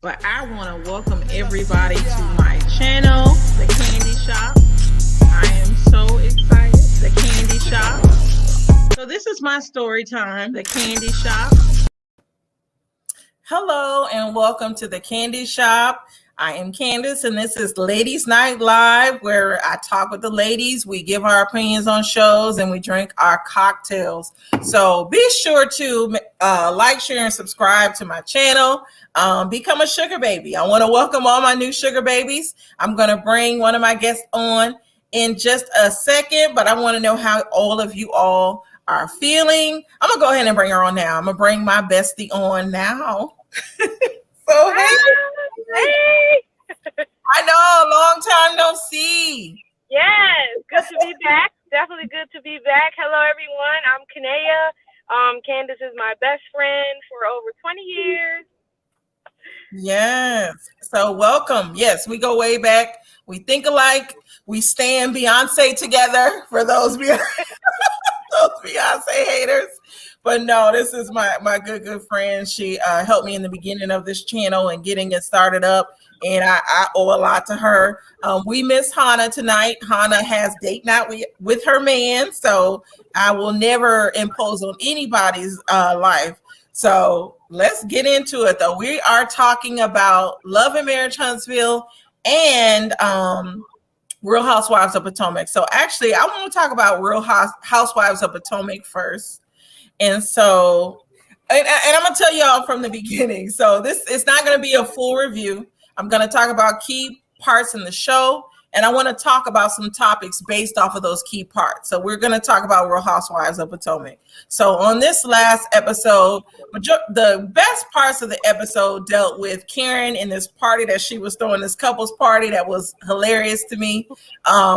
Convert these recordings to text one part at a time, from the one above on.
But I want to welcome everybody to my channel, The Candy Shop. I am so excited. The Candy Shop. So this is my story time, The Candy Shop. Hello and welcome to The Candy Shop. I am Candace and this is Ladies Night Live, where I talk with the ladies, we give our opinions on shows, and we drink our cocktails. So be sure to like, share, and subscribe to my channel. Become a sugar baby. I want to welcome all my new sugar babies. I'm going to bring one of my guests on in just a second, but I want to know how all of you all are feeling. I'm going to go ahead and bring her on now. I'm going to bring my bestie on now. So, hey. I know, long time no see. Yes, good to be back. Definitely good to be back. Hello, everyone. I'm Kanea. Candace is my best friend for over 20 years. Yes. So welcome. Yes, we go way back. We think alike. We stand Beyonce together for those Beyonce haters. But no, this is my good friend. She helped me in the beginning of this channel and getting it started up. And I owe a lot to her. We miss Hannah tonight. Hannah has date night with her man. So I will never impose on anybody's life. So let's get into it, though. We are talking about Love and Marriage Huntsville and Real Housewives of Potomac. So actually, I want to talk about Real Housewives of Potomac first. And so, and I'm going to tell y'all from the beginning. So this is not going to be a full review. I'm going to talk about key parts in the show. And I want to talk about some topics based off of those key parts. So we're going to talk about Real Housewives of Potomac. So on this last episode, the best parts of the episode dealt with Karen and this party that she was throwing, this couples party that was hilarious to me.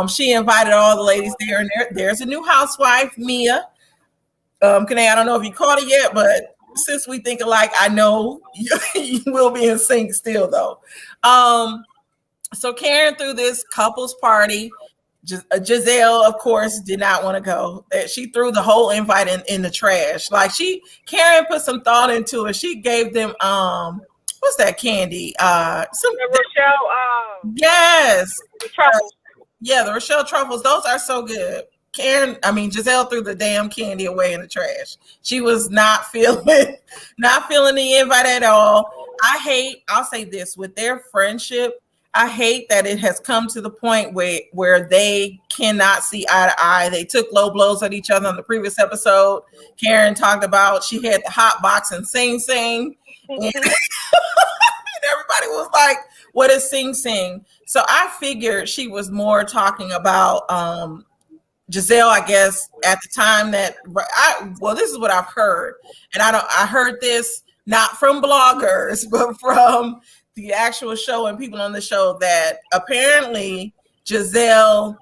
She invited all the ladies there, and there's a new housewife, Mia. Kanae, I don't know if you caught it yet, but since we think alike, I know you will be in sync still, though. So Karen threw this couples party. Giselle, of course, did not want to go. She threw the whole invite in the trash. Like Karen put some thought into it. She gave them what's that candy? The Rochelle. Yes. The truffles. Yeah, the Rochelle truffles. Those are so good. Giselle threw the damn candy away in the trash. She was not feeling the invite at all. I'll say this, with their friendship, I hate that it has come to the point where they cannot see eye to eye. They took low blows at each other on the previous episode. Karen talked about she had the hot box and Sing Sing. And everybody was like, what is Sing Sing? So I figured she was more talking about Giselle, I guess, at the time this is what I've heard. And I heard this not from bloggers, but from the actual show and people on the show, that apparently Giselle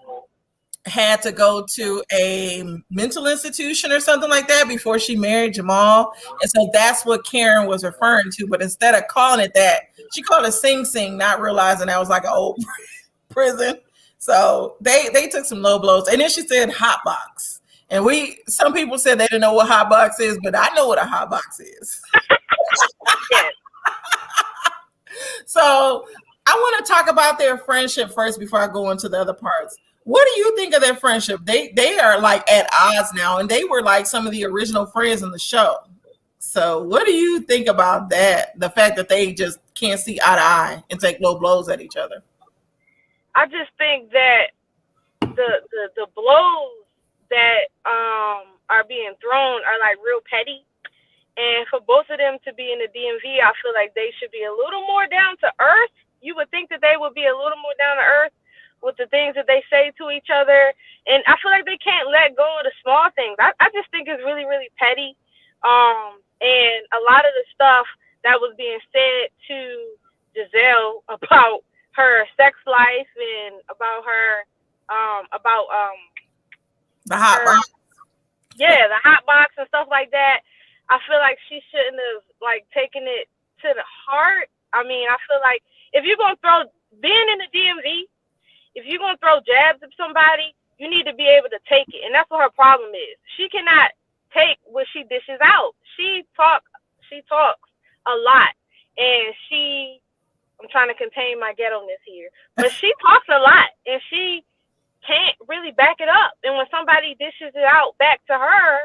had to go to a mental institution or something like that before she married Jamal. And so that's what Karen was referring to. But instead of calling it that, she called it Sing Sing, not realizing that was like an old prison. So they took some low blows. And then she said hot box. And some people said they didn't know what hot box is, but I know what a hot box is. So I want to talk about their friendship first before I go into the other parts. What do you think of their friendship? They are like at odds now, and they were like some of the original friends in the show. So what do you think about that? The fact that they just can't see eye to eye and take low blows at each other. I just think that the blows that are being thrown are like real petty. And for both of them to be in the DMV, I feel like they should be a little more down to earth. You would think that they would be a little more down to earth with the things that they say to each other. And I feel like they can't let go of the small things. I just think it's really, really petty. And a lot of the stuff that was being said to Giselle about her sex life and about her, the hot box. Yeah, the hot box and stuff like that. I feel like she shouldn't have taken it to the heart. I mean, I feel like if you're gonna being in the DMV, if you're gonna throw jabs at somebody, you need to be able to take it, and that's what her problem is. She cannot take what she dishes out. She talks a lot, and she trying to contain my ghetto-ness here. But she talks a lot, and she can't really back it up. And when somebody dishes it out back to her,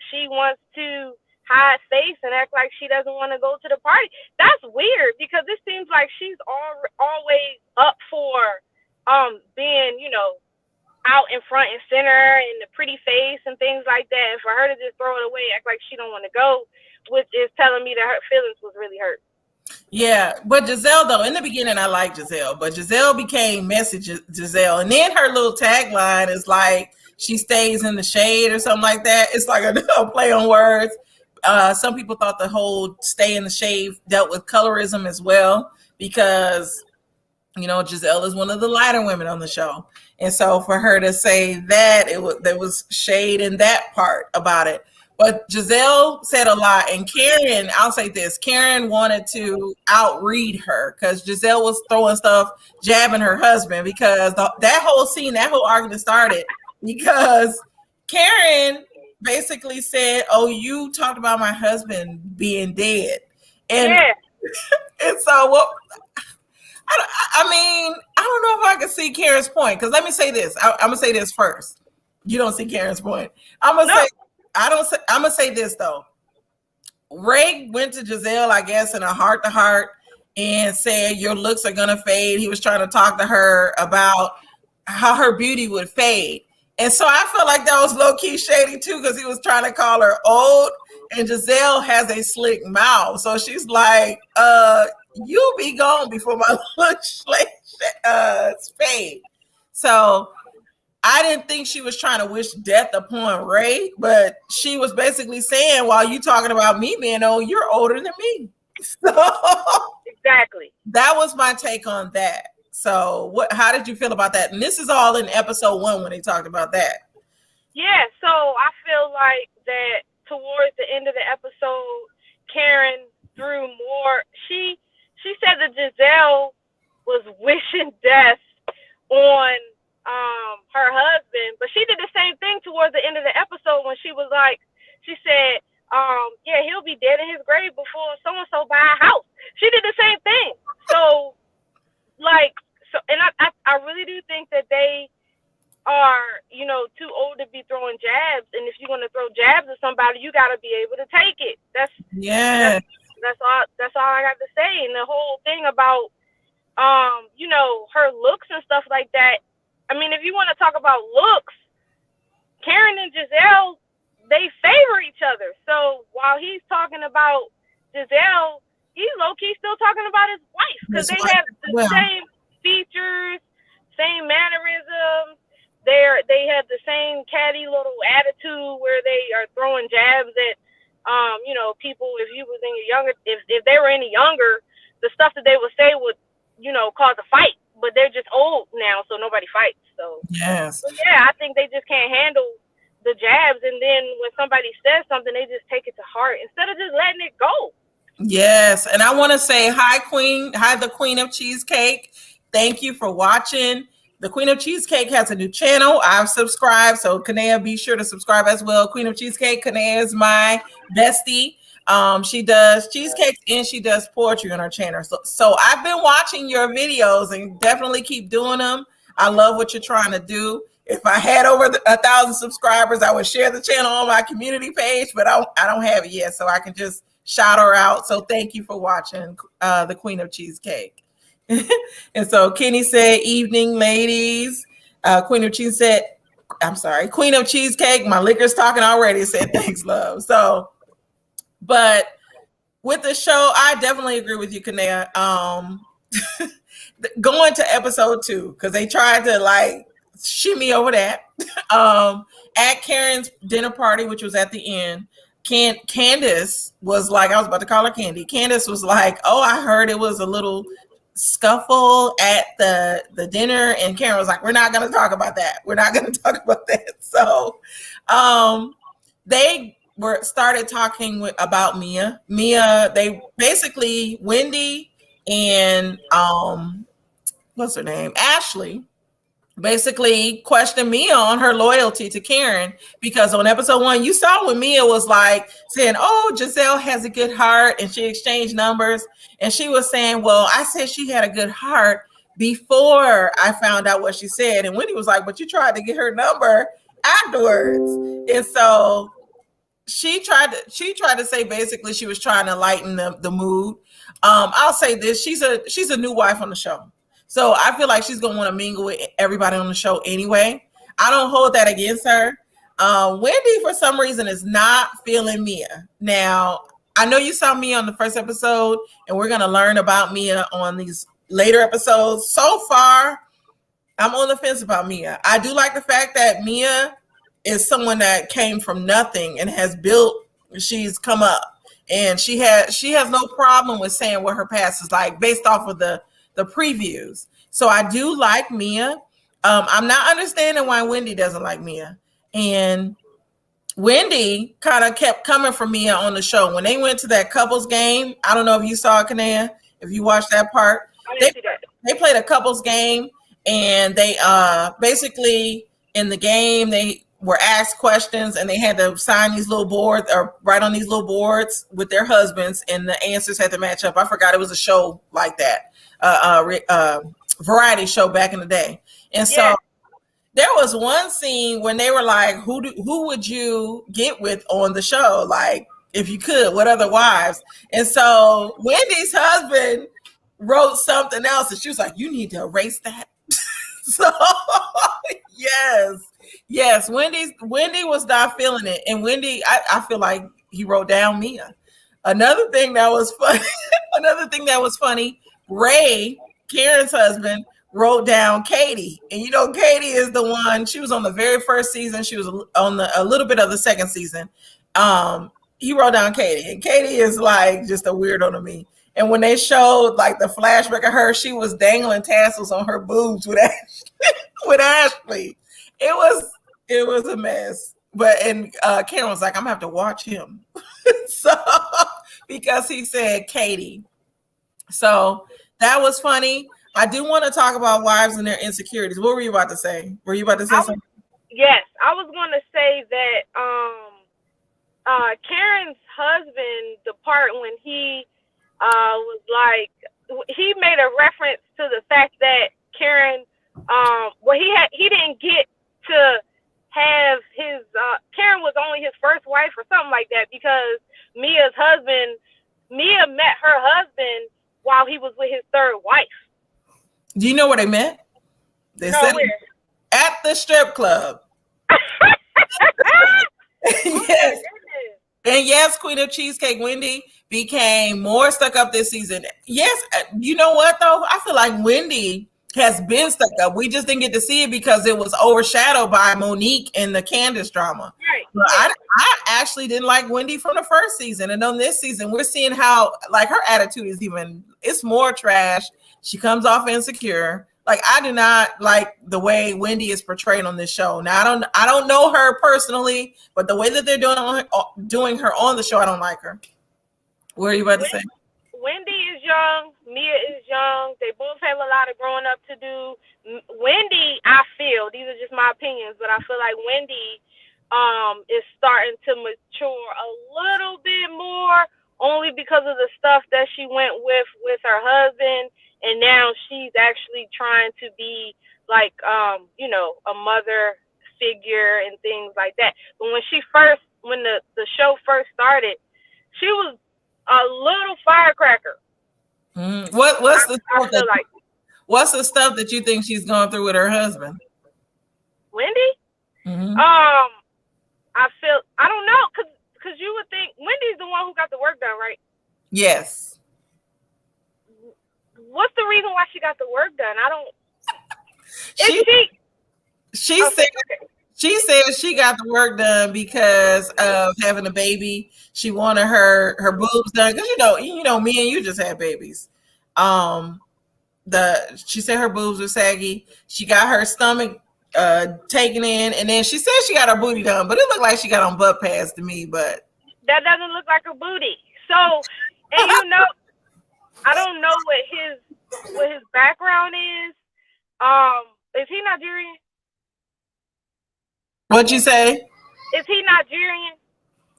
she wants to hide face and act like she doesn't want to go to the party. That's weird, because it seems like she's always up for being, you know, out in front and center and the pretty face and things like that. And for her to just throw it away, act like she don't want to go, which is telling me that her feelings was really hurt. Yeah, but Giselle, though, in the beginning, I liked Giselle, but Giselle became messy Giselle. And then her little tagline is like, she stays in the shade or something like that. It's like a play on words. Some people thought the whole stay in the shade dealt with colorism as well, because, you know, Giselle is one of the lighter women on the show. And so for her to say that, there was shade in that part about it. But Giselle said a lot, and Karen, I'll say this, Karen wanted to outread her because Giselle was throwing stuff, jabbing her husband, because that whole scene, that whole argument started because Karen basically said, oh, you talked about my husband being dead. And, yeah. And so what, I mean, I don't know if I can see Karen's point, because let me say this. I'm going to say this first. You don't see Karen's point. I'm going to say this, though. Ray went to Giselle, I guess, in a heart-to-heart and said, your looks are going to fade. He was trying to talk to her about how her beauty would fade. And so I feel like that was low-key shady, too, because he was trying to call her old. And Giselle has a slick mouth. So she's like, you'll be gone before my looks fade. So I didn't think she was trying to wish death upon Ray, but she was basically saying, while you talking about me being old, you're older than me. So exactly. That was my take on that. So how did you feel about that? And this is all in episode 1 when they talked about that. Yeah, so I feel like that towards the end of the episode, Karen threw more. She said that Giselle was wishing death on her husband, but she did the same thing towards the end of the episode when she was like, she said, yeah, he'll be dead in his grave before so-and-so buy a house. She did the same thing. So, and I really do think that they are, you know, too old to be throwing jabs. And if you're going to throw jabs at somebody, you got to be able to take it. That's all I got to say. And the whole thing about, you know, her looks and stuff like that. I mean, if you want to talk about looks, Karen and Giselle, they favor each other. So while he's talking about Giselle, he's low-key still talking about his wife, because they have the same features, same mannerisms. They have the same catty little attitude where they are throwing jabs at, you know, people. If you was in your younger, if they were any younger, the stuff that they would say would, you know, cause a fight. But they're just old now, so nobody fights. So yes, but yeah, I think they just can't handle the jabs, and then when somebody says something, they just take it to heart instead of just letting it go. Yes, and I want to say hi, Queen. Hi, the Queen of Cheesecake. Thank you for watching. The Queen of Cheesecake has a new channel. I've subscribed, so Kanea, be sure to subscribe as well. Queen of Cheesecake, Kanea is my bestie. She does cheesecakes and she does poetry on her channel. So I've been watching your videos and definitely keep doing them. I love what you're trying to do. If I had over 1,000 subscribers, I would share the channel on my community page, but I don't have it yet, so I can just shout her out. So thank you for watching the Queen of Cheesecake. And so Kenny said, evening, ladies. Queen of Cheesecake, my liquor's talking already, said thanks, love. So, but with the show, I definitely agree with you, Kanea. Going to episode 2, because they tried to like shimmy over that. At Karen's dinner party, which was at the end, Candace was like, I was about to call her Candy. Candace was like, oh, I heard it was a little scuffle at the dinner, and Karen was like, we're not going to talk about that. We're not going to talk about that. So they started talking about Mia. They basically, Wendy and what's her name, Ashley, basically questioned Mia on her loyalty to Karen, because on episode 1 you saw when Mia was like saying, oh, Giselle has a good heart, and she exchanged numbers, and she was saying, well, I said she had a good heart before I found out what she said. And Wendy was like, but you tried to get her number afterwards. And so she tried to say basically she was trying to lighten the mood. I'll say this, she's a new wife on the show. So I feel like she's gonna want to mingle with everybody on the show anyway. I don't hold that against her. Wendy, for some reason, is not feeling Mia. Now, I know you saw Mia on the first episode, and we're gonna learn about Mia on these later episodes. So far, I'm on the fence about Mia. I do like the fact that Mia is someone that came from nothing and has built. She's come up, and she has no problem with saying what her past is like based off of the previews. So I do like Mia. I'm not understanding why Wendy doesn't like Mia. And Wendy kind of kept coming for Mia on the show. When they went to that couples game, I don't know if you saw it, Kanea, if you watched that part. They played a couples game, and they basically in the game they were asked questions, and they had to sign these little boards or write on these little boards with their husbands, and the answers had to match up. I forgot it was a show like that. Variety show back in the day. And so there was one scene when they were like, who would you get with on the show? Like, if you could, what other wives? And so Wendy's husband wrote something else, and she was like, you need to erase that. So yes, Wendy was not feeling it. And Wendy, I feel like he wrote down Mia. Another thing that was funny, Ray, Karen's husband, wrote down Katie. And you know, Katie is the one, she was on the very first season. She was on a little bit of the second season. He wrote down Katie. And Katie is like just a weirdo to me. And when they showed like the flashback of her, she was dangling tassels on her boobs with Ashley. It was a mess. But Karen was like, I'm gonna have to watch him. So because he said Katie. So that was funny. I do want to talk about wives and their insecurities. What were you about to say? Were you about to say something? Yes, I was going to say that Karen's husband, the part when he was like, he made a reference to the fact that Karen, he didn't get to have his, Karen was only his first wife or something like that, because Mia met her husband while he was with his third wife. Do you know where they met? They said where? At the strip club. Yes. And yes, Queen of Cheesecake Wendy became more stuck up this season. Yes, you know what though? I feel like Wendy has been stuck up. We just didn't get to see it because it was overshadowed by Monique and the Candace drama. Right. But I actually didn't like Wendy from the first season. And on this season, we're seeing how like her attitude is it's more trash. She comes off insecure. Like, I do not like the way Wendy is portrayed on this show. Now, I don't know her personally, but the way that they're doing her on the show, I don't like her. What are you about to say? Wendy is young. Mia is young. They both have a lot of growing up to do. Wendy, I feel, these are just my opinions, but I feel like Wendy is starting to mature a little bit more, only because of the stuff that she went with her husband. And now she's actually trying to be like, a mother figure and things like that. But when the show first started, she was a little firecracker. What's the stuff that you think she's going through with her husband? Wendy? Mm-hmm. I don't know, because you would think Wendy's the one who got the work done, right? Yes. What's the reason why she got the work done? I don't. She said she got the work done because of having a baby. She wanted her boobs done because you know me and you just had babies. She said her boobs were saggy. She got her stomach taken in, and then she said she got her booty done, but it looked like she got on butt pads to me. But that doesn't look like a booty. So, and I don't know what his background is. Is he Nigerian? What'd you say? Is he Nigerian?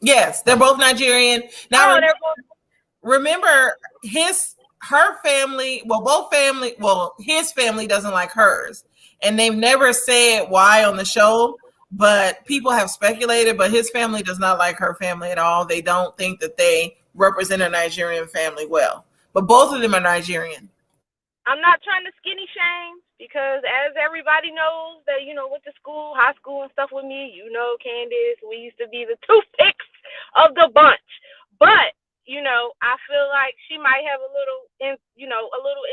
Yes, they're both Nigerian. Now, they're both. remember her family, his family doesn't like hers. And they've never said why on the show, but people have speculated, but his family does not like her family at all. They don't think that they represent a Nigerian family well. But both of them are Nigerian. I'm not trying to skinny shame because as everybody knows that, went to school, high school and stuff with me, Candace, we used to be the toothpicks of the bunch. But, I feel like she might have a little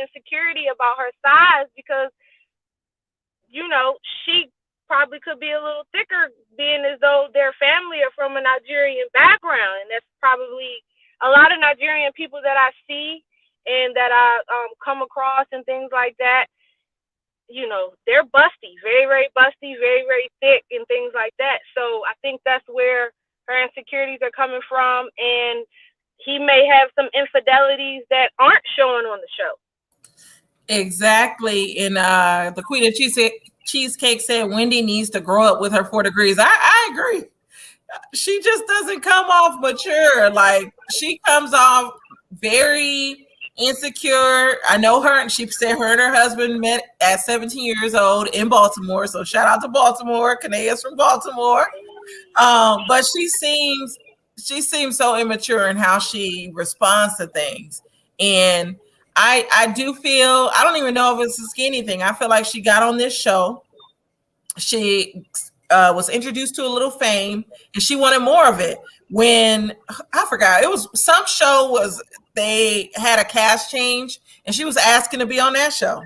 insecurity about her size because, she probably could be a little thicker being as though their family are from a Nigerian background. And that's probably a lot of Nigerian people that I see and that I come across and things like that, they're busty, very, very busty, very, very thick and things like that. So I think that's where her insecurities are coming from. And he may have some infidelities that aren't showing on the show. Exactly. And the Queen of Cheesecake said Wendy needs to grow up with her 4 degrees. I agree. She just doesn't come off mature. Like, she comes off very insecure. I know her, and she said her and her husband met at 17 years old in Baltimore. So shout out to Baltimore. Kanea's from Baltimore. But she seems so immature in how she responds to things. And I do feel, I don't even know if it's a skinny thing. I feel like she got on this show. She was introduced to a little fame and she wanted more of it. When I forgot, it was some show they had a cast change and she was asking to be on that show.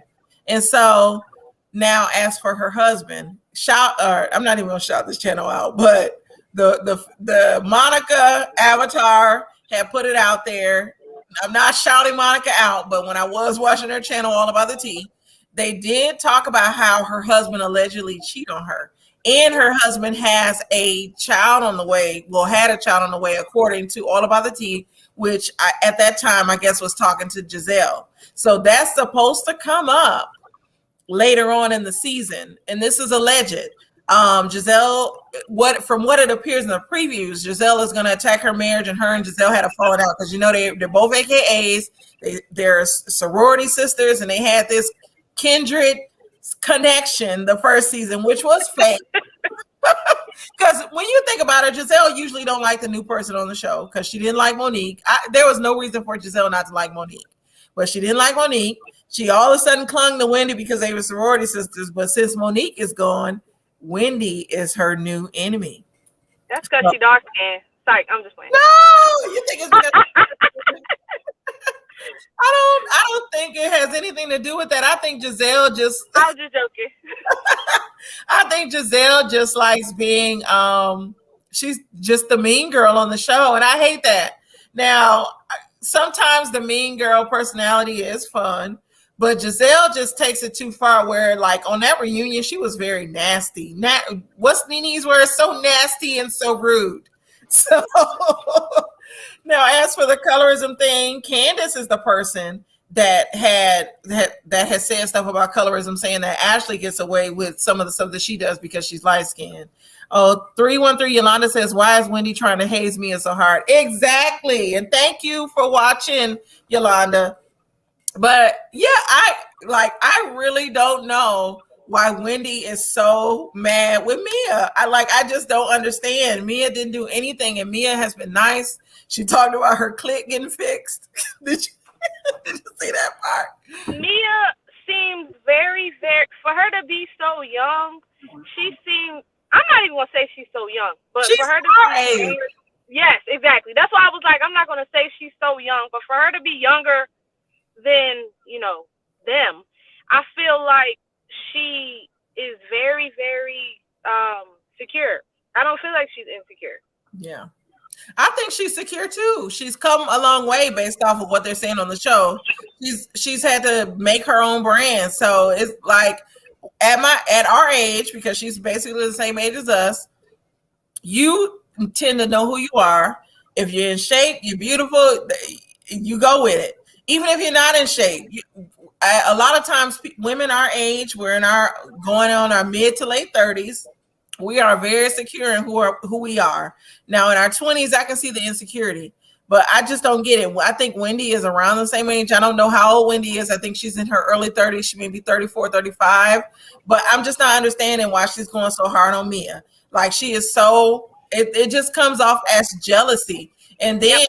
And so now as for her husband, I'm not even gonna shout this channel out, but the Monica avatar had put it out there. I'm not shouting Monica out, but when I was watching her channel All About the Tea, they did talk about how her husband allegedly cheated on her. And her husband has a child on the way, had a child on the way, according to All About the Tea, which at that time, I guess, was talking to Giselle. So that's supposed to come up later on in the season. And this is alleged. Giselle, from what it appears in the previews, Giselle is going to attack her marriage, and her and Giselle had a falling out because they're both AKAs. They're sorority sisters, and they had this kindred connection the first season, which was fake. Because when you think about it, Giselle usually don't like the new person on the show because she didn't like Monique. There was no reason for Giselle not to like Monique, but she didn't like Monique. She all of a sudden clung to Wendy because they were sorority sisters. But since Monique is gone, Wendy is her new enemy. That's because she dark skinned. Psych, I'm just playing. No, you think it's because I don't think it has anything to do with that. I think Giselle just I was just joking. I think Giselle just likes being she's just the mean girl on the show, and I hate that. Now, sometimes the mean girl personality is fun, but Giselle just takes it too far where, like, on that reunion, she was very nasty. What's Nene's word? So nasty and so rude. So now, as for the colorism thing, Candace is the person that has said stuff about colorism, saying that Ashley gets away with some of the stuff that she does because she's light-skinned. Oh, 313 Yolanda says, why is Wendy trying to haze me so hard? Exactly. And thank you for watching, Yolanda. But yeah, I really don't know why Wendy is so mad with Mia. I just don't understand. Mia didn't do anything, and Mia has been nice. She talked about her clit getting fixed. Did you see that part? Mia seems very, very, for her to be so young, she seems, I'm not even going to say she's so young, but she's for her to be, yes, exactly. That's why I was like, I'm not going to say she's so young, but for her to be younger than, them, I feel like she is very, very secure. I don't feel like she's insecure. Yeah. I think she's secure too. She's come a long way based off of what they're saying on the show. She's had to make her own brand. So it's like at our age, because she's basically the same age as us, you tend to know who you are. If you're in shape, you're beautiful, you go with it. Even if you're not in shape, a lot of times women our age, we're going on our mid to late 30s. We are very secure in who we are. Now in our 20s, I can see the insecurity, but I just don't get it. I think Wendy is around the same age. I don't know how old Wendy is. I think she's in her early 30s. She may be 34, 35, but I'm just not understanding why she's going so hard on Mia. Like she is so, it just comes off as jealousy. And then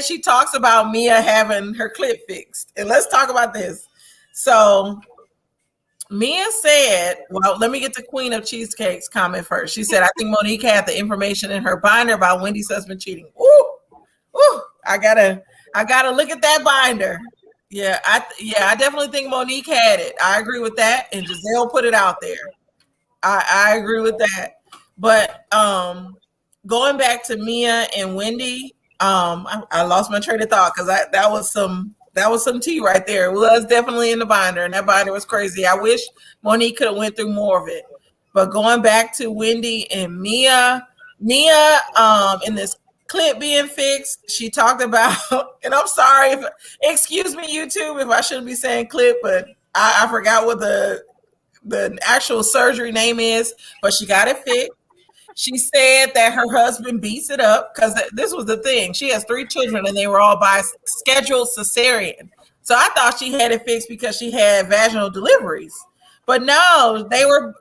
she talks about Mia having her clip fixed. And let's talk about this. So Mia said, well, let me get to Queen of Cheesecake's comment first. She said, I think Monique had the information in her binder about Wendy's husband cheating. Ooh, I gotta look at that binder. Yeah, I definitely think Monique had it. I agree with that. And Giselle put it out there. I agree with that. But going back to Mia and Wendy, I lost my train of thought because that was some tea right there. It was definitely in the binder, and that binder was crazy. I wish Monique could have went through more of it. But going back to Wendy and Mia, in this clip being fixed, she talked about, and I'm sorry, excuse me, YouTube, if I shouldn't be saying clip, but I forgot what the actual surgery name is, but she got it fixed. She said that her husband beats it up because this was the thing. She has 3 children and they were all by scheduled cesarean. So I thought she had it fixed because she had vaginal deliveries. But no, they were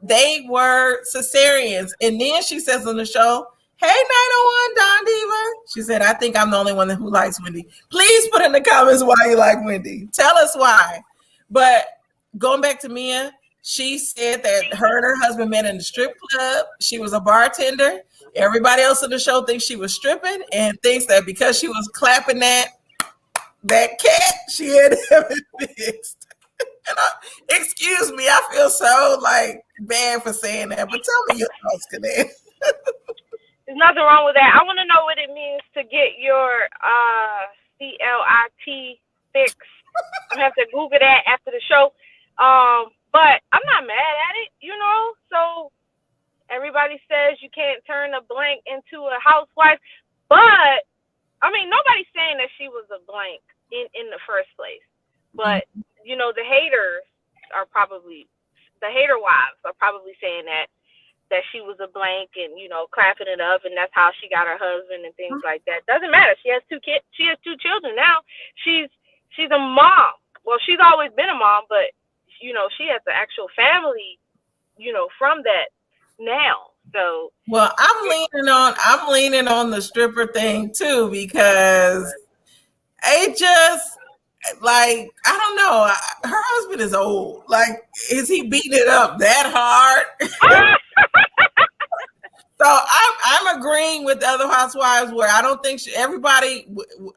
cesareans. And then she says on the show, hey, 901 Don Diva. She said, I think I'm the only one who likes Wendy. Please put in the comments why you like Wendy. Tell us why. But going back to Mia, she said that her and her husband met in the strip club. She was a bartender. Everybody else in the show thinks she was stripping and thinks that because she was clapping that cat, she had it fixed. And excuse me, I feel so like bad for saying that, but tell me your thoughts, Kanan. There's nothing wrong with that. I want to know what it means to get your CLIT fixed. I'm gonna have to Google that after the show. But I'm not mad at it, So everybody says you can't turn a blank into a housewife, but I mean nobody's saying that she was a blank in the first place. But the haters are probably wives are probably saying that she was a blank and clapping it up, and that's how she got her husband and things like that. Doesn't matter. She has 2 kids. She has 2 children now. She's a mom. Well, she's always been a mom, but she has the actual family, from that now. So well, I'm leaning on the stripper thing too, because it just like, I don't know. Her husband is old. Like, is he beating it up that hard? So I'm agreeing with the other housewives where I don't think everybody,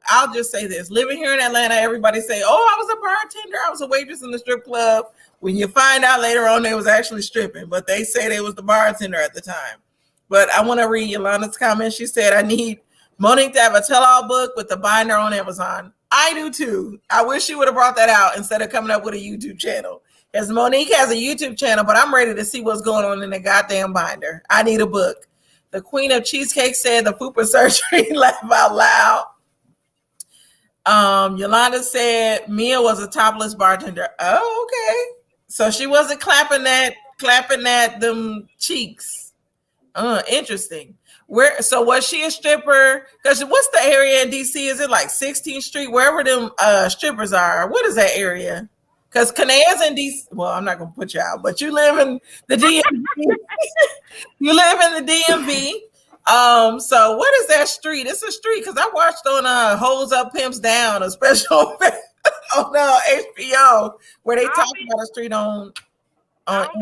I'll just say this, living here in Atlanta, everybody say, oh, I was a bartender, I was a waitress in the strip club. When you find out later on they was actually stripping, but they say they was the bartender at the time. But I want to read Yolanda's comment. She said, I need Monique to have a tell-all book with the binder on Amazon. I do too. I wish she would have brought that out instead of coming up with a YouTube channel. Because Monique has a YouTube channel, but I'm ready to see what's going on in the goddamn binder. I need a book. The Queen of Cheesecake said the fupa surgery, laugh out loud. Yolanda said Mia was a topless bartender. Oh, okay. So she wasn't clapping at them cheeks. Interesting. So was she a stripper? Because what's the area in DC? Is it like 16th Street? Wherever them strippers are. What is that area? Because Kanan's in DC. Well, I'm not gonna put you out, but you live in the DMV. You live in the DMV. So what is that street? It's a street because I watched on Hoes Up Pimps Down, a special on HBO where they talk about a street on. I don't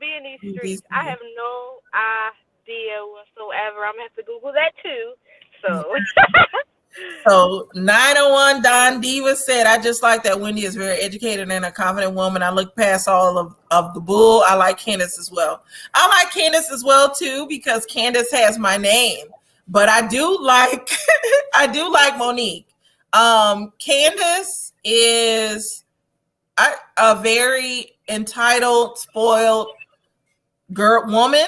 be in these streets. I have no idea whatsoever. I'm gonna have to Google that too. So. So 901 Don Diva said, I just like that Wendy is very educated and a confident woman. I look past all of the bull. I like Candace as well. I like Candace as well too, because Candace has my name. But I do like Monique. Candace is a very entitled, spoiled woman,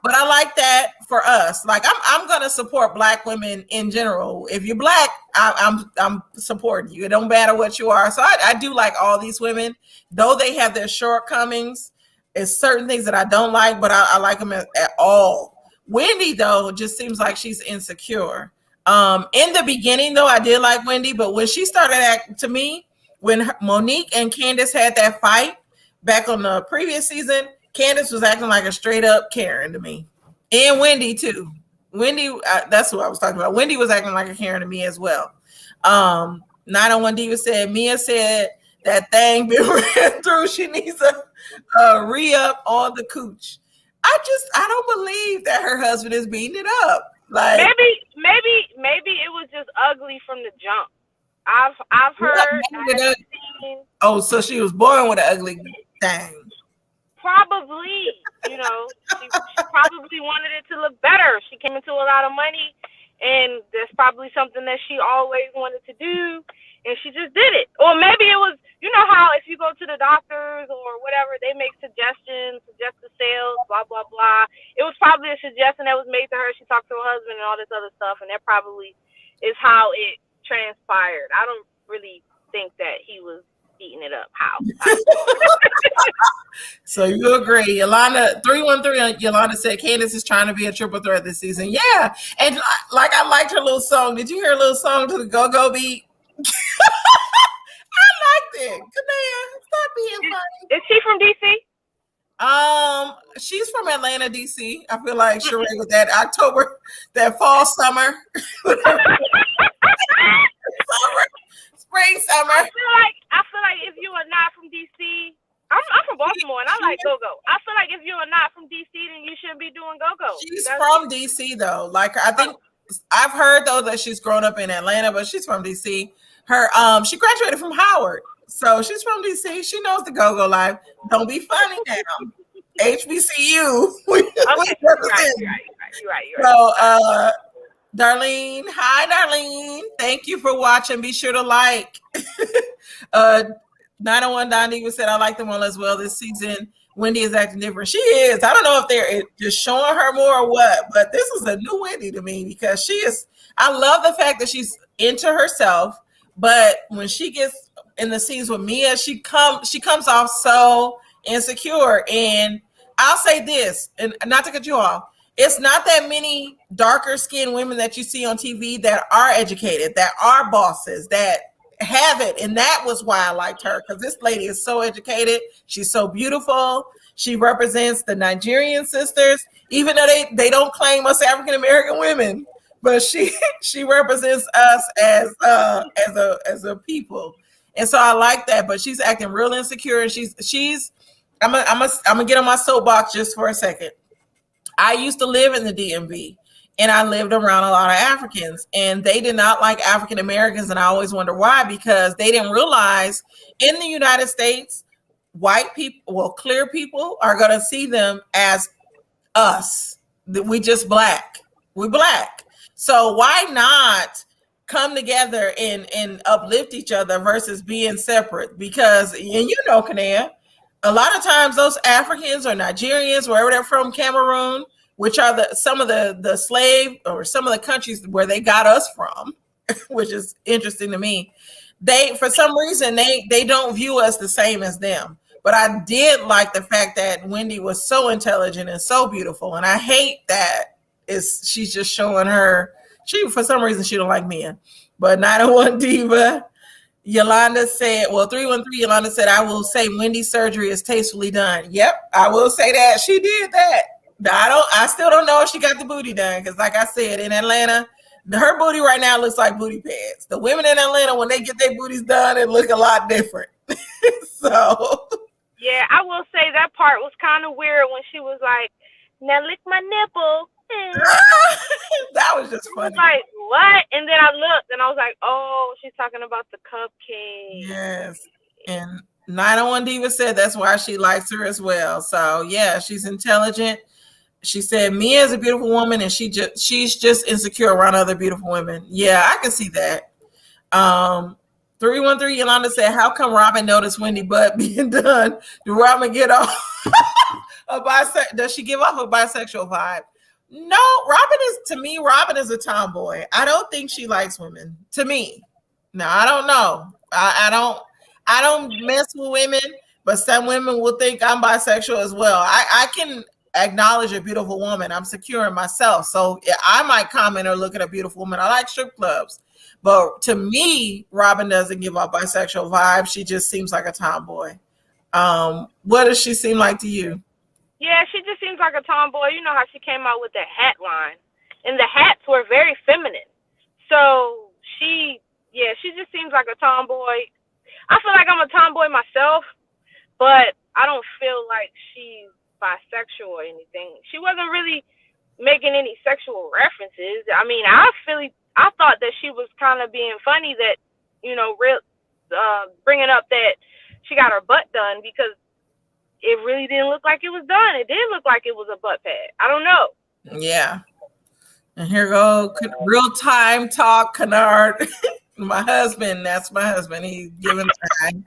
But I like that for us. Like I'm gonna support Black women in general. If you're Black, I'm supporting you. It don't matter what you are. So I do like all these women, though they have their shortcomings. It's certain things that I don't like, but I like them at all. Wendy though just seems like she's insecure. In the beginning though, I did like Wendy, but when she started acting to me, when Monique and Candace had that fight back on the previous season, Candace was acting like a straight up Karen to me, and Wendy too. Wendy, that's what I was talking about. Wendy was acting like a Karen to me as well. 901 Diva said Mia said that thing been ran through. She needs a re-up on the cooch. I don't believe that her husband is beating it up. Like maybe it was just ugly from the jump. I've heard. Oh, so she was born with an ugly thing. Probably, she probably wanted it to look better. She came into a lot of money, and that's probably something that she always wanted to do, and she just did it. Or maybe it was, how if you go to the doctors or whatever, they make suggestions, suggested sales, blah, blah, blah. It was probably a suggestion that was made to her. She talked to her husband and all this other stuff, and that probably is how it transpired. I don't really think that he was eating it up. How? So you agree. Yolanda 313 Yolanda said Candace is trying to be a triple threat this season. Yeah. And like I liked her little song. Did you hear a little song to the go-go beat? I liked it. Come on. Stop being funny. Is she from DC? She's from Atlanta, DC. I feel like Sheree with that October, that fall, summer. Spring, summer. I feel like if you are not from DC, I'm from Baltimore and I like go-go. I feel like if you are not from DC, then you shouldn't be doing go-go. She's from DC though. Like I think I've heard though that she's grown up in Atlanta, but she's from DC. Her she graduated from Howard, so she's from DC. She knows the go-go life. Don't be funny now. HBCU. Okay, you're right. So Darlene, hi Darlene. Thank you for watching. Be sure to like. 901 Don Diva said I like them all as well this season. Wendy is acting different. She is. I don't know if they're just showing her more or what, but this is a new Wendy to me because she is. I love the fact that she's into herself, but when she gets in the scenes with Mia, she comes off so insecure. And I'll say this, and not to cut you off, it's not that many darker skinned women that you see on TV that are educated, that are bosses, that have it. And that was why I liked her, because this lady is so educated. She's so beautiful. She represents the Nigerian sisters, even though they don't claim us African American women, but she represents us as a people. And so I like that. But she's acting real insecure, and she's I'm gonna get on my soapbox just for a second. I used to live in the DMV, and I lived around a lot of Africans, and they did not like African Americans. And I always wonder why, because they didn't realize in the United States, white people, well, clear people are going to see them as us. We just black. We black. So why not come together and uplift each other versus being separate? Because, and you know, Kanea, a lot of times those Africans or Nigerians, wherever they're from, Cameroon, which are some of the slave or some of the countries where they got us from, which is interesting to me. They, for some reason, they don't view us the same as them. But I did like the fact that Wendy was so intelligent and so beautiful. And I hate that she's just showing her, for some reason, she don't like men. But 901 Diva, Yolanda said, well, 313 Yolanda said, I will say Wendy's surgery is tastefully done. Yep, I will say that. She did that. I still don't know if she got the booty done, because like I said, in Atlanta, her booty right now looks like booty pads. The women in Atlanta, when they get their booties done, it look a lot different. So yeah, I will say that part was kind of weird when she was like, now lick my nipple. That was just funny. Like, what? And then I looked and I was like, oh, she's talking about the cupcake. Yes. And 901 Diva said that's why she likes her as well. So yeah, she's intelligent. She said Mia is a beautiful woman, and she's just insecure around other beautiful women. Yeah, I can see that. 313 Yolanda said, how come Robin noticed Wendy butt being done? Did Robin get off? Does she give off a bisexual vibe? No, Robin is a tomboy. I don't think she likes women. To me. No, I don't know. I don't mess with women, but some women will think I'm bisexual as well. I can acknowledge a beautiful woman. I'm secure in myself. So yeah, I might comment or look at a beautiful woman. I like strip clubs. But to me, Robin doesn't give off bisexual vibes. She just seems like a tomboy. What does she seem like to you? Yeah, she just seems like a tomboy. You know how she came out with the hat line, and the hats were very feminine. So she just seems like a tomboy. I feel like I'm a tomboy myself, but I don't feel like she's bisexual or anything. She wasn't really making any sexual references. I mean, I thought that she was kind of being funny that, bringing up that she got her butt done because it really didn't look like it was done. It did look like it was a butt pad. I don't know. Yeah. And here go real time talk, Kennard. My husband, that's my husband. He's giving time.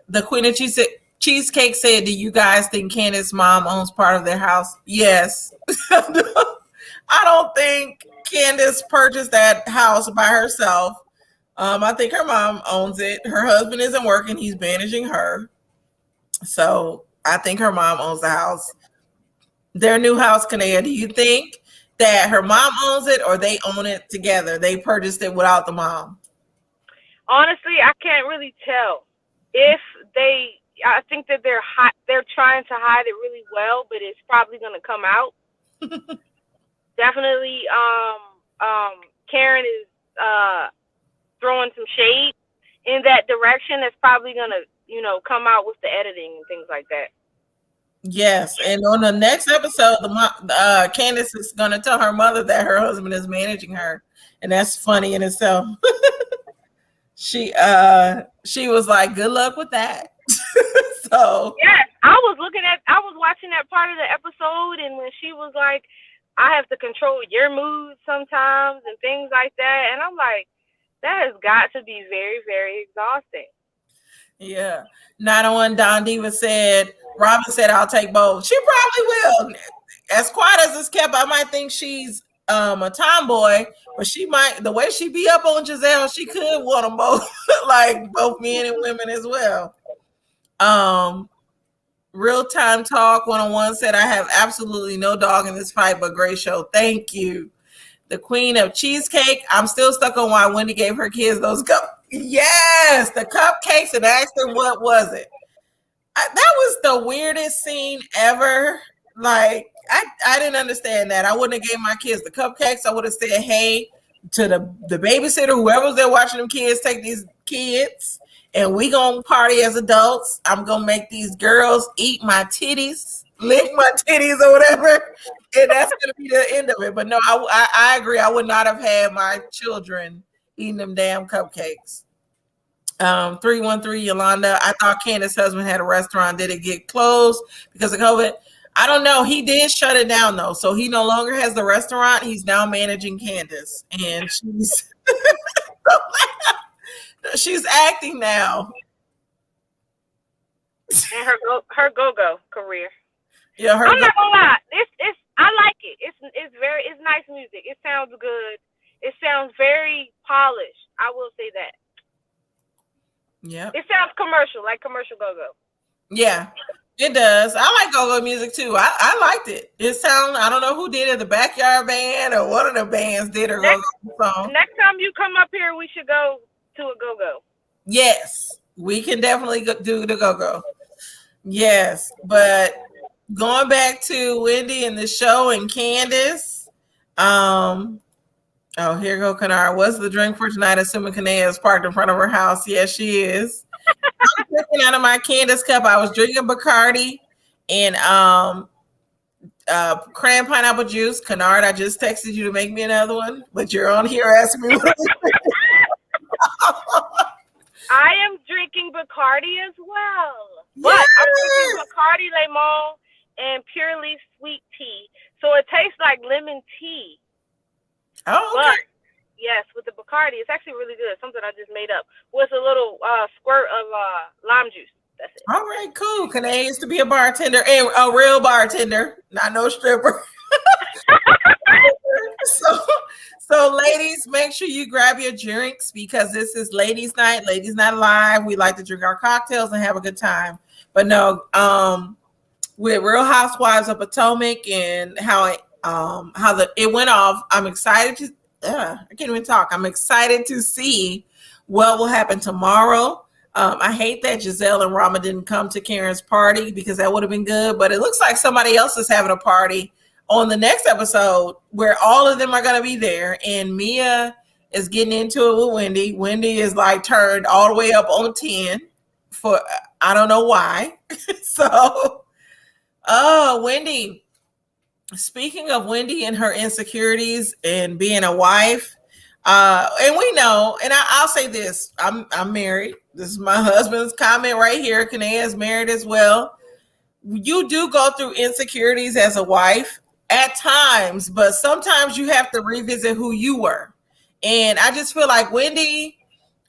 The Queen of Cheesecake said, do you guys think Candace's mom owns part of their house? Yes. I don't think Candace purchased that house by herself. I think her mom owns it. Her husband isn't working. He's managing her. So I think her mom owns the house. Their new house, Kanea, do you think that her mom owns it or they own it together? They purchased it without the mom. Honestly, I can't really tell. I think that they're trying to hide it really well, but it's probably going to come out. Definitely, Karen is throwing some shade in that direction. That's probably going to, come out with the editing and things like that. Yes, and on the next episode, Candace is going to tell her mother that her husband is managing her, and that's funny in itself. She was like, "Good luck with that." So yeah, I was watching that part of the episode, and when she was like, "I have to control your mood sometimes" and things like that, and I'm like, that has got to be very, very exhausting. Yeah. 901 Don Diva said, Robin said, I'll take both. She probably will. As quiet as it's kept, I might think she's a tomboy, but she might, the way she be up on Giselle, she could want them both, like both men and women as well. Real Time Talk 101 said, I have absolutely no dog in this fight, but great show. Thank you. The Queen of Cheesecake. I'm still stuck on why Wendy gave her kids those Yes, the cupcakes and asked them what was it. That was the weirdest scene ever. Like, I didn't understand that. I wouldn't have gave my kids the cupcakes. I would have said, hey, to the babysitter, whoever's there watching them kids, take these kids and we gonna party as adults. I'm gonna make these girls eat my titties, lick my titties or whatever. And that's gonna be the end of it. But no, I agree. I would not have had my children eating them damn cupcakes. 313 Yolanda. I thought Candace's husband had a restaurant. Did it get closed because of COVID? I don't know. He did shut it down though. So he no longer has the restaurant. He's now managing Candace. And she's acting now. And her go-go career. Yeah, I'm not gonna lie. I like it. It's nice music. It sounds good. It sounds very polished. I will say that. Yeah. It sounds commercial, like commercial go-go. Yeah, it does. I like go-go music too. I liked it. It sounds, I don't know who did it, the Backyard Band or one of the bands did a go-go song. Next time you come up here, we should go to a go-go. Yes, we can definitely do the go-go. Yes, but going back to Wendy and the show and Candace, oh, here go Kanara. What's the drink for tonight? Assuming Kanea is parked in front of her house. Yes, she is. I'm drinking out of my Candace cup. I was drinking Bacardi and cran pineapple juice. Kennard, I just texted you to make me another one, but you're on here asking me what I am drinking Bacardi as well. But I'm drinking Bacardi Lemon and Pure Leaf sweet tea. So it tastes like lemon tea. Oh, okay. But yes, with the Bacardi, it's actually really good. Something I just made up with a little squirt of lime juice. That's it. All right, cool. Kanae used to be a bartender, and a real bartender, not no stripper. So, so ladies, make sure you grab your drinks because this is ladies' night. Ladies' night live. We like to drink our cocktails and have a good time. But no, with Real Housewives of Potomac and how it went off. I'm excited to. I can't even talk. I'm excited to see what will happen tomorrow. I hate that Giselle and Rama didn't come to Karen's party because that would have been good. But it looks like somebody else is having a party on the next episode where all of them are going to be there. And Mia is getting into it with Wendy. Wendy is like turned all the way up on 10 for I don't know why. So, oh, Wendy. Speaking of Wendy and her insecurities and being a wife, and we know, and I'll say this: I'm married. This is my husband's comment right here. Kanea is married as well. You do go through insecurities as a wife at times, but sometimes you have to revisit who you were. And I just feel like Wendy,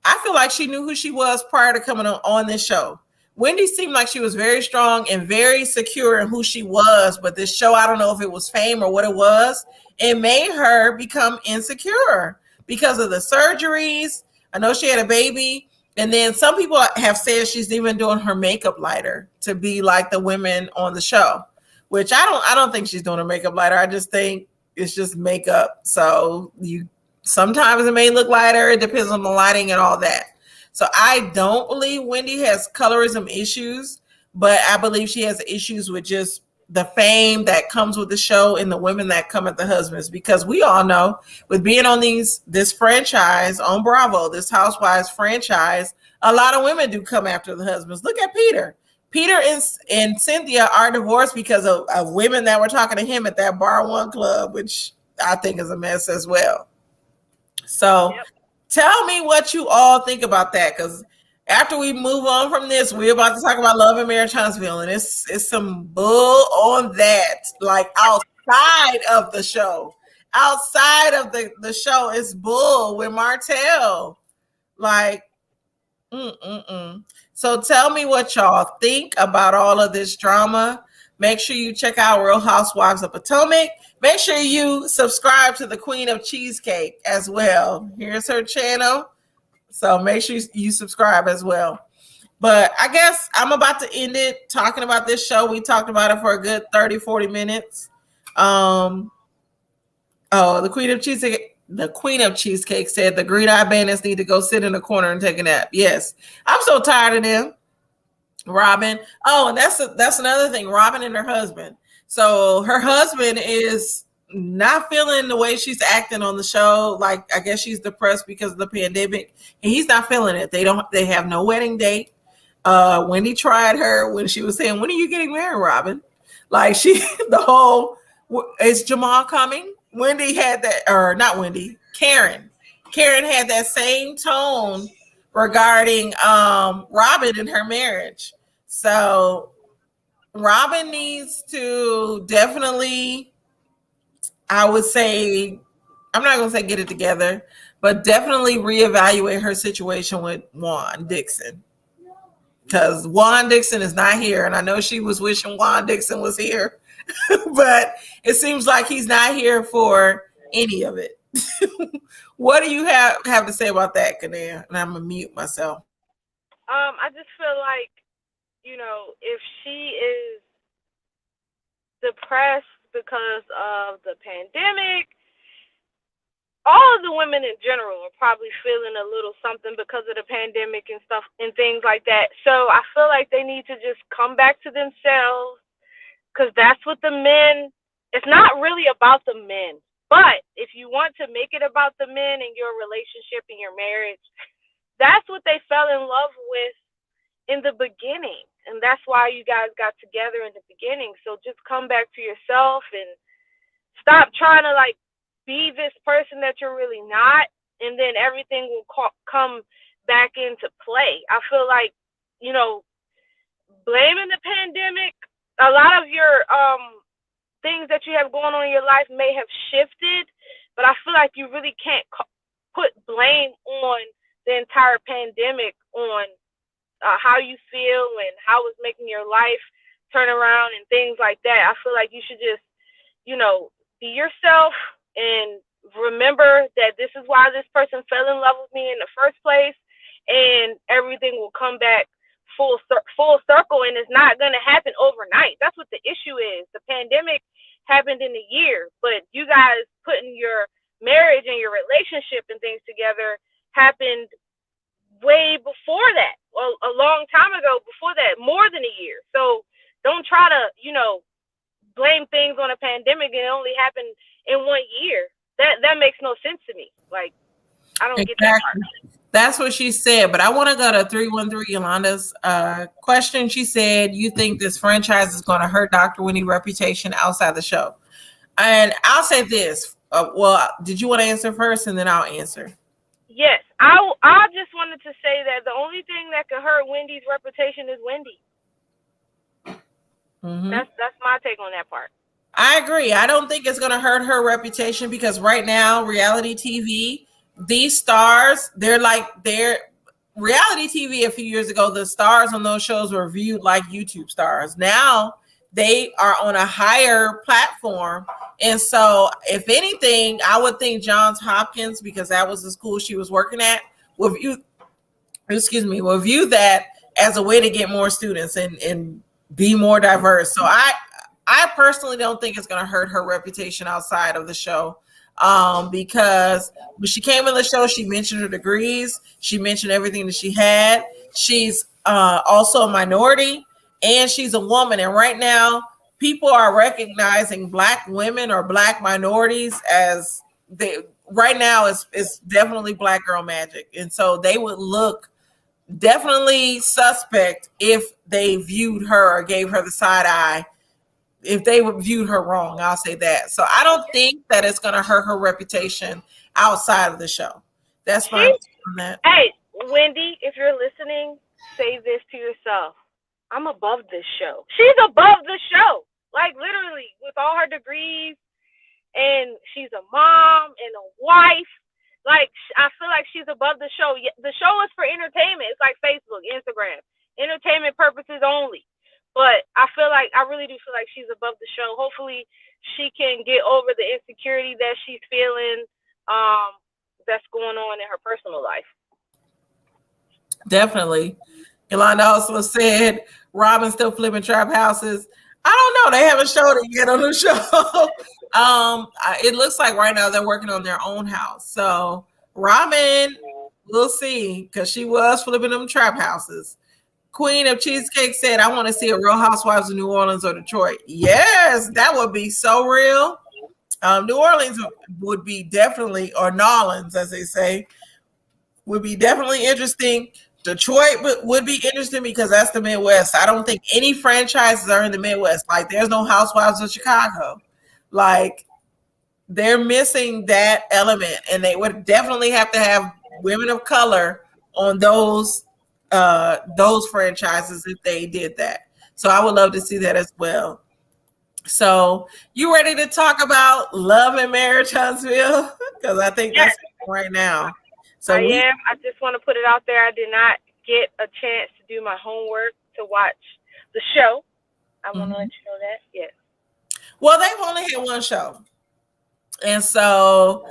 I feel like she knew who she was prior to coming on this show. Wendy seemed like she was very strong and very secure in who she was, but this show, I don't know if it was fame or what it was, it made her become insecure because of the surgeries. I know she had a baby, and then some people have said she's even doing her makeup lighter to be like the women on the show, which I don't think she's doing her makeup lighter. I just think it's just makeup. So you sometimes it may look lighter. It depends on the lighting and all that. So I don't believe Wendy has colorism issues, but I believe she has issues with just the fame that comes with the show and the women that come at the husbands. Because we all know with being on this franchise on Bravo, this Housewives franchise, a lot of women do come after the husbands. Look at Peter. Peter and Cynthia are divorced because of women that were talking to him at that Bar One club, which I think is a mess as well. So yep. Tell me what you all think about that, because after we move on from this, we're about to talk about Love and Marriage Huntsville, and it's some bull on that, like outside of the show. Outside of the show, it's bull with Martell. Like, So tell me what y'all think about all of this drama. Make sure you check out Real Housewives of Potomac. Make sure you subscribe to the Queen of Cheesecake as well. Here's her channel. So make sure you subscribe as well. But I guess I'm about to end it talking about this show. We talked about it for a good 30, 40 minutes. The Queen of Cheesecake said the green-eyed bandits need to go sit in a corner and take a nap. Yes. I'm so tired of them. Robin. Oh, and that's another thing. Robin and her husband. So her husband is not feeling the way she's acting on the show. Like, I guess she's depressed because of the pandemic, and he's not feeling it. They have no wedding date. Wendy tried her when she was saying, "When are you getting married, Robin?" Like is Jamal coming? Wendy had that, or not Wendy, Karen. Karen had that same tone regarding Robin and her marriage. So Robin needs to definitely, I would say, I'm not going to say get it together, but definitely reevaluate her situation with Juan Dixon. Because Juan Dixon is not here. And I know she was wishing Juan Dixon was here, but it seems like he's not here for any of it. What do you have to say about that, Kanea? And I'm going to mute myself. I just feel like, if she is depressed because of the pandemic, all of the women in general are probably feeling a little something because of the pandemic and stuff and things like that. So I feel like they need to just come back to themselves, because that's what the men, it's not really about the men. But if you want to make it about the men and your relationship and your marriage, that's what they fell in love with in the beginning. And that's why you guys got together in the beginning. So just come back to yourself and stop trying to be this person that you're really not. And then everything will come back into play. I feel like, blaming the pandemic, a lot of your things that you have going on in your life may have shifted, but I feel like you really can't put blame on the entire pandemic on how you feel and how it's making your life turn around and things like that. I feel like you should just, be yourself and remember that this is why this person fell in love with me in the first place, and everything will come back full circle, and it's not going to happen overnight. That's what the issue is. The pandemic happened in a year, but you guys putting your marriage and your relationship and things together happened way before that, a long time ago, before that, more than a year. So don't try to, blame things on a pandemic and it only happened in 1 year. That makes no sense to me. Like, I don't get that part. That's what she said, but I want to go to 313 Yolanda's question. She said, you think this franchise is going to hurt Dr. Wendy's reputation outside the show? And I'll say this. Well, did you want to answer first and then I'll answer? Yes. I just wanted to say that the only thing that could hurt Wendy's reputation is Wendy. Mm-hmm. That's my take on that part. I agree. I don't think it's going to hurt her reputation because right now, reality TV, these stars, they're reality TV a few years ago, the stars on those shows were viewed like YouTube stars. Now they are on a higher platform. And so if anything, I would think Johns Hopkins, because that was the school she was working at, will view that as a way to get more students and be more diverse. So I personally don't think it's going to hurt her reputation outside of the show. Because when she came in the show, she mentioned her degrees. She mentioned everything that she had. She's also a minority and she's a woman. And right now, people are recognizing Black women or Black minorities as right now it's definitely Black girl magic. And so they would look definitely suspect if they viewed her or gave her the side eye. If they viewed her wrong, I'll say that. So I don't think that it's going to hurt her reputation outside of the show. That's my on that. Hey, Wendy, if you're listening, say this to yourself. I'm above this show. She's above the show. Like, literally, with all her degrees, and she's a mom and a wife. Like, I feel like she's above the show. The show is for entertainment. It's like Facebook, Instagram. Entertainment purposes only. But I really do feel like she's above the show. Hopefully she can get over the insecurity that she's feeling that's going on in her personal life. Definitely. Yolanda also said, Robin's still flipping trap houses. I don't know. They haven't showed it yet on the show. It looks like right now they're working on their own house. So Robin, we'll see, because she was flipping them trap houses. Queen of Cheesecake said, I want to see a Real Housewives of New Orleans or Detroit. Yes, that would be so real. New Orleans would be definitely, or Nolans, as they say, would be definitely interesting. Detroit would be interesting because that's the Midwest. I don't think any franchises are in the Midwest. Like, there's no Housewives of Chicago. Like, they're missing that element, and they would definitely have to have women of color on those franchises if they did that. So I would love to see that as well. So you ready to talk about Love and Marriage Huntsville? Because I think that's right now. So I am. I just want to put it out there. I did not get a chance to do my homework to watch the show. I want to let you know that. Yes. Well, they've only had one show. And so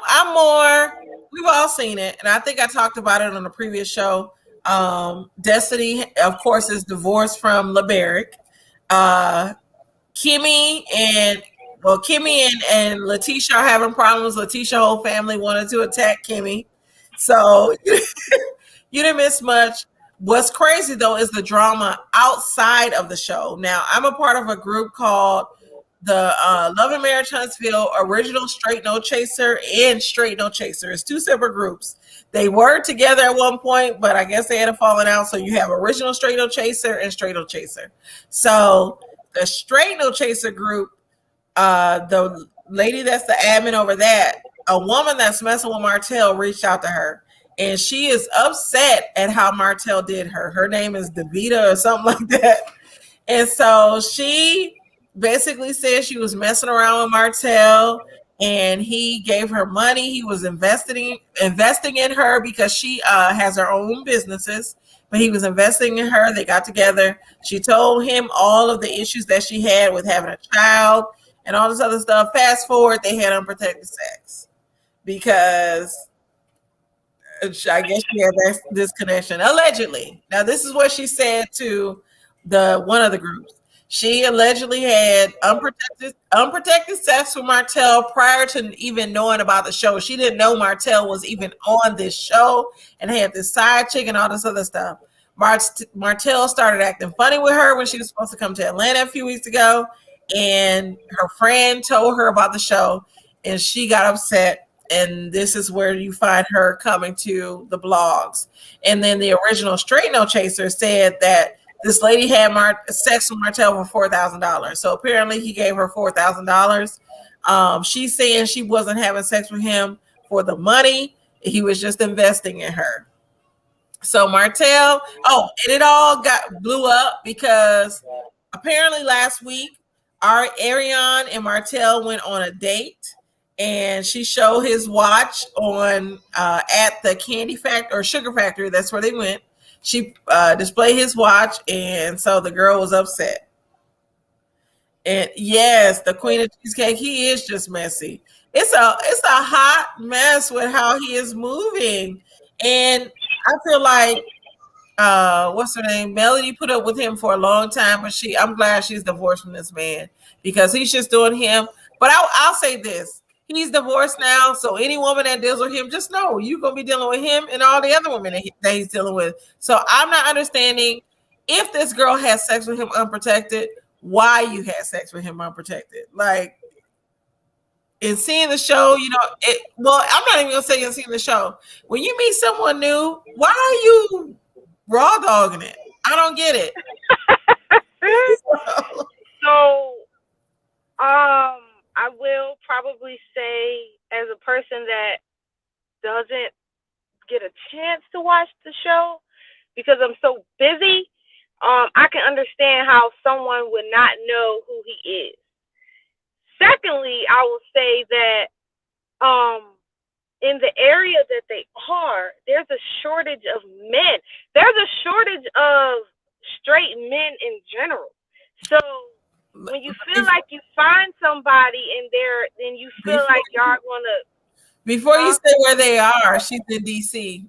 I'm more, we've all seen it. And I think I talked about it on the previous show. Destiny, of course, is divorced from LeBaric. Kimmy and Letitia are having problems. Letitia's whole family wanted to attack Kimmy. So you didn't miss much. What's crazy, though, is the drama outside of the show. Now, I'm a part of a group called the Love and Marriage Huntsville Original Straight No Chaser and Straight No Chaser. It's two separate groups. They were together at one point, but I guess they had a falling out. So you have Original Straight No Chaser and Straight No Chaser. So the Straight No Chaser group, the lady that's the admin over that, a woman that's messing with Martell reached out to her. And she is upset at how Martell did her. Her name is Davita or something like that. And so she basically said she was messing around with Martell and he gave her money. He was investing in her because she has her own businesses, but he was investing in her. They got together. She told him all of the issues that she had with having a child and all this other stuff. Fast forward, they had unprotected sex because I guess she had this connection allegedly. Now, this is what she said to the one of the groups. She allegedly had unprotected sex with Martell prior to even knowing about the show. She didn't know Martell was even on this show and had this side chick and all this other stuff. Martell started acting funny with her when she was supposed to come to Atlanta a few weeks ago, and her friend told her about the show, and she got upset. And this is where you find her coming to the blogs. And then the original Straight No Chaser said that this lady had sex with Martell for $4,000. So apparently he gave her $4,000. She's saying she wasn't having sex with him for the money. He was just investing in her. So Martell, and it all blew up because apparently last week, our Ariane and Martell went on a date. And she showed his watch on at the candy factory or sugar factory. That's where they went. She displayed his watch, and so the girl was upset. And yes, the Queen of Cheesecake, he is just messy. It's a hot mess with how he is moving, and I feel like what's her name? Melody put up with him for a long time, but I'm glad she's divorced from this man because he's just doing him. But I'll say this. He's divorced now, so any woman that deals with him, just know you're going to be dealing with him and all the other women that he's dealing with. So I'm not understanding if this girl has sex with him unprotected, why you had sex with him unprotected. Like, in seeing the show, I'm not even going to say in seeing the show. When you meet someone new, why are you raw dogging it? I don't get it. So, I will probably say, as a person that doesn't get a chance to watch the show because I'm so busy, I can understand how someone would not know who he is. Secondly, I will say that in the area that they are, there's a shortage of men. There's a shortage of straight men in general. So when you feel like you find somebody in there, then you feel like y'all gonna. Before you say where they are, she's in DC.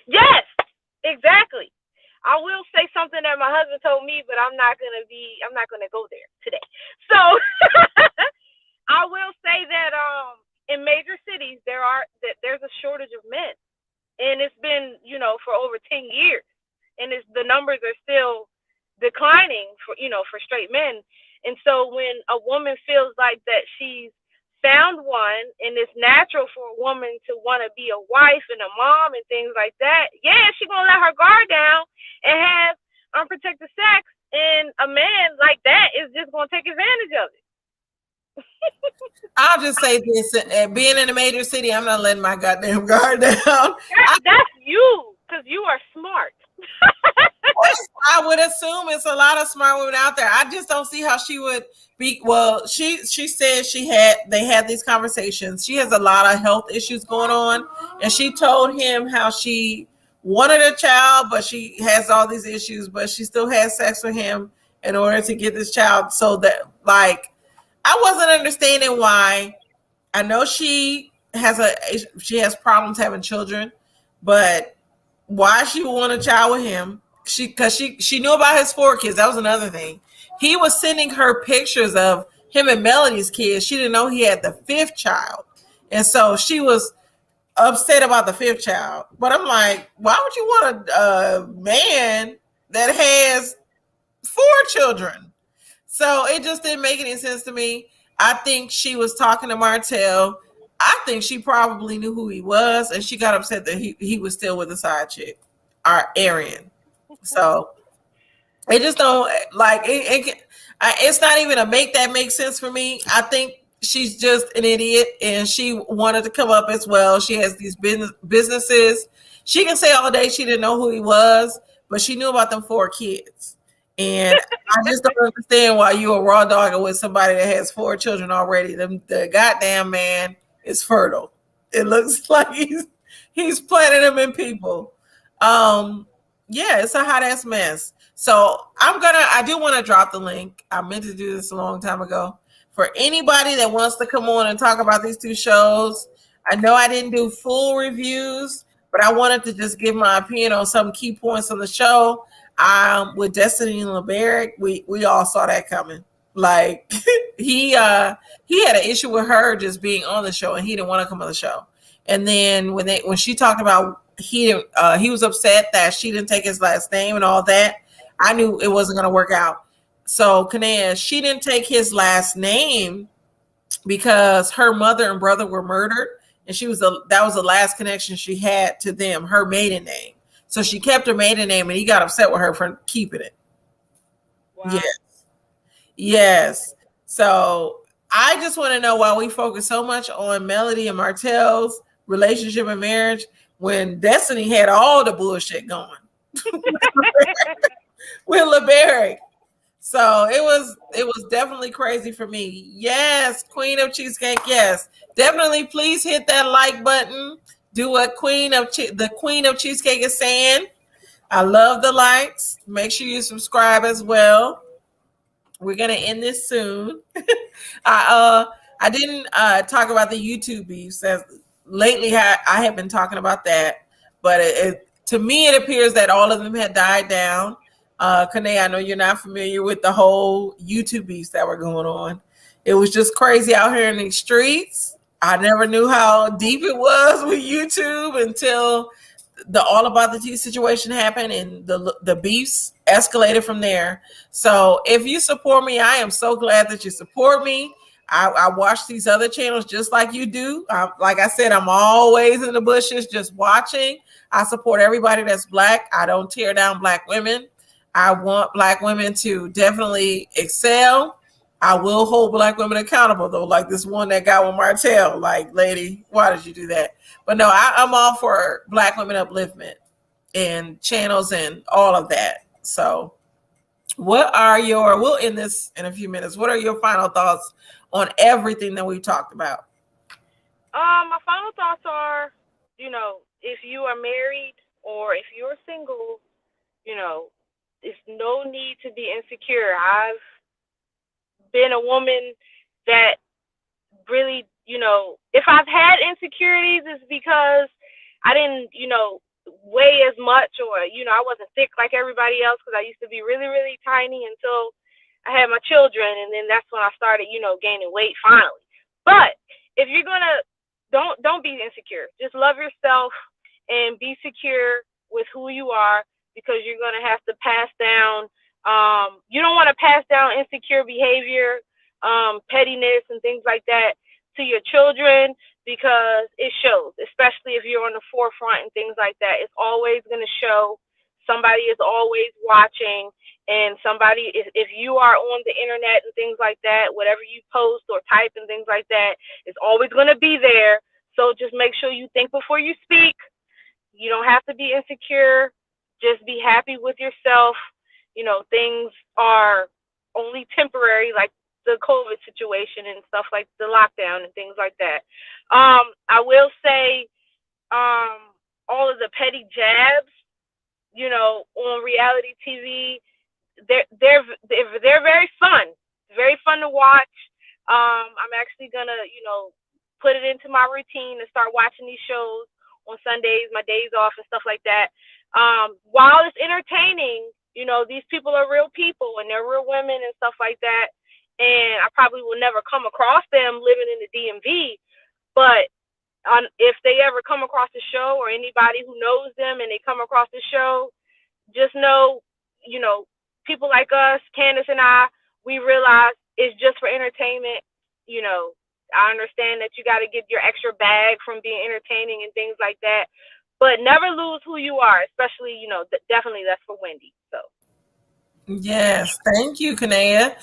Yes, exactly. I will say something that my husband told me, but I'm not gonna go there today. So I will say that in major cities there's a shortage of men, and it's been for over 10 years, and the numbers are still declining for straight men. And so when a woman feels like that she's found one, and it's natural for a woman to want to be a wife and a mom and things like that, she's gonna let her guard down and have unprotected sex, and a man like that is just gonna take advantage of it. I'll just say this: being in a major city, I'm not letting my goddamn guard down. That's you, because you are smart. I would assume it's a lot of smart women out there. I just don't see how she would be. Well, she said they had these conversations. She has a lot of health issues going on, and she told him how she wanted a child, but she has all these issues, but she still has sex with him in order to get this child. So that, like, I wasn't understanding why. I know she has problems having children, but why she would want a child with him? Because she knew about his 4 kids. That was another thing. He was sending her pictures of him and Melody's kids. She didn't know he had the 5th child, and so she was upset about the 5th child. But I'm like, why would you want a man that has 4 children? So it just didn't make any sense to me. I think she was talking to Martell. I think she probably knew who he was, and she got upset that he was still with a side chick, our Arian. So it just don't like it. It's not even a make sense for me. I think she's just an idiot, and she wanted to come up as well. She has these businesses. She can say all day she didn't know who he was, but she knew about them 4 kids. And I just don't understand why you a raw dog with somebody that has 4 children already. The goddamn man is fertile. It looks like he's planting them in people. Yeah, it's a hot ass mess. So I do want to drop the link. I meant to do this a long time ago. For anybody that wants to come on and talk about these two shows, I know I didn't do full reviews, but I wanted to just give my opinion on some key points of the show. With Destiny and LeBaric, we all saw that coming. Like he had an issue with her just being on the show, and he didn't want to come on the show. And then when she talked about he was upset that she didn't take his last name and all that, I knew it wasn't going to work out. So Kanea, she didn't take his last name because her mother and brother were murdered, and that was the last connection she had to them, her maiden name. So she kept her maiden name, and he got upset with her for keeping it. Wow. Yes, yes. So I just want to know why we focus so much on Melody and Martell's relationship and marriage when Destiny had all the bullshit going with LeBaric. So it was definitely crazy for me. Yes, Queen of Cheesecake. Yes, definitely. Please hit that like button. Do what the Queen of Cheesecake is saying. I love the likes. Make sure you subscribe as well. We're gonna end this soon. I didn't talk about the YouTube beefs. As lately, I have been talking about that, but to me it appears that all of them had died down. Kane, I know you're not familiar with the whole YouTube beefs that were going on. It was just crazy out here in the streets. I never knew how deep it was with YouTube until the All About the Tea situation happened, and the beefs escalated from there. So if you support me, I am so glad that you support me. I watch these other channels just like you do. Like I said, I'm always in the bushes just watching. I support everybody that's Black. I don't tear down Black women. I want Black women to definitely excel. I will hold Black women accountable, though, like this one that got with Martell. Like, lady, why did you do that? But no, I'm all for Black women upliftment and channels and all of that. So we'll end this in a few minutes. What are your final thoughts on everything that we've talked about? My final thoughts are, if you are married or if you're single, there's no need to be insecure. I've been a woman that really, if I've had insecurities, it's because I didn't, weigh as much, or, I wasn't thick like everybody else, because I used to be really, really tiny until I had my children. And then that's when I started, gaining weight finally. But if you're going to, don't be insecure. Just love yourself and be secure with who you are, because you're going to have to pass down, you don't want to pass down insecure behavior, pettiness and things like that to your children, because it shows, especially if you're on the forefront and things like that. It's always going to show. Somebody is always watching, and somebody, if you are on the internet and things like that, whatever you post or type and things like that, it's always going to be there. So just make sure you think before you speak. You don't have to be insecure. Just be happy with yourself. Things are only temporary, like the COVID situation and stuff, like the lockdown and things like that. I will say, all of the petty jabs, on reality TV, they're very fun. Very fun to watch. I'm actually gonna, put it into my routine and start watching these shows on Sundays, my days off and stuff like that. While it's entertaining, these people are real people and they're real women and stuff like that. And I probably will never come across them living in the DMV, but if they ever come across the show, or anybody who knows them and they come across the show, just know, people like us, Candace and I, we realize it's just for entertainment. I understand that you got to get your extra bag from being entertaining and things like that, but never lose who you are, especially, definitely that's for Wendy. So. Yes, thank you, Kanea.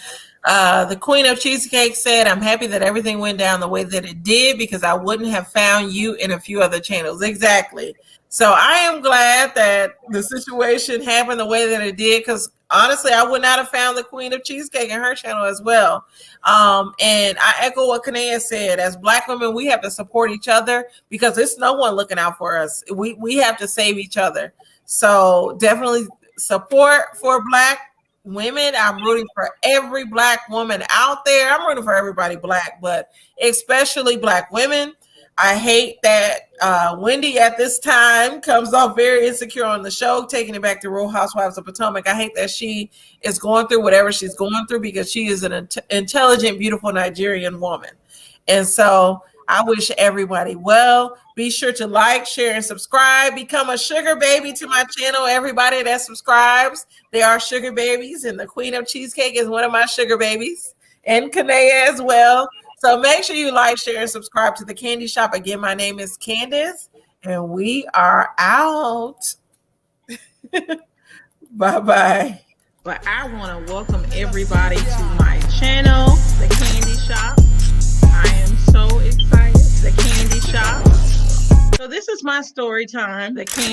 The Queen of Cheesecake said, I'm happy that everything went down the way that it did, because I wouldn't have found you in a few other channels. Exactly. So I am glad that the situation happened the way that it did, because honestly, I would not have found the Queen of Cheesecake in her channel as well. And I echo what Kanea said. As Black women, we have to support each other, because there's no one looking out for us. We have to save each other. So definitely support for Black women. I'm rooting for every Black woman out there. I'm rooting for everybody Black, but especially Black women. I hate that Wendy at this time comes off very insecure on the show, taking it back to Real Housewives of Potomac. I hate that she is going through whatever she's going through because she is an intelligent, beautiful Nigerian woman. And so I wish everybody well. Be sure to like, share, and subscribe. Become a sugar baby to my channel. Everybody that subscribes, they are sugar babies. And the Queen of Cheesecake is one of my sugar babies. And Kanea as well. So make sure you like, share, and subscribe to the Candy Shop. Again, my name is Candace, and we are out. Bye-bye. But I want to welcome everybody to my channel, the Candy Shop. I am so excited. The Candy Shop. So this is my story time. The Candy